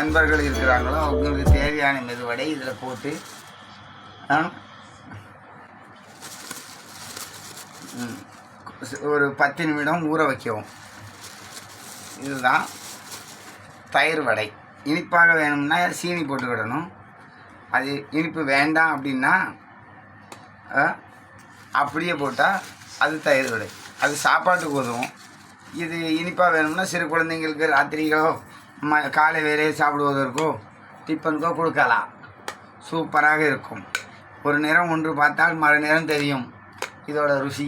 நண்பர்கள் இருக்கிறாங்களோ அவங்களுக்கு தேவையான மெதுவடை இதில் போட்டு ஒரு 10 நிமிடம் ஊற வைக்கவும். இதுதான் தயிர் வடை. இனிப்பாக வேணும்னா சீனி போட்டுக்கிடணும். அது இனிப்பு வேண்டாம் அப்படின்னா அப்படியே போட்டால் அது தயிர் வடை. அது சாப்பாட்டுக்கு உதவும். இது இனிப்பாக வேணும்னா சிறு குழந்தைங்களுக்கு ராத்திரிகளோ காலை வேலையை சாப்பிடுவதற்கோ டிஃபனுக்கோ கொடுக்கலாம். சூப்பராக இருக்கும். ஒரு நேரம் ஒன்று பார்த்தால் மறு நேரம் தெரியும் இதோட ருசி.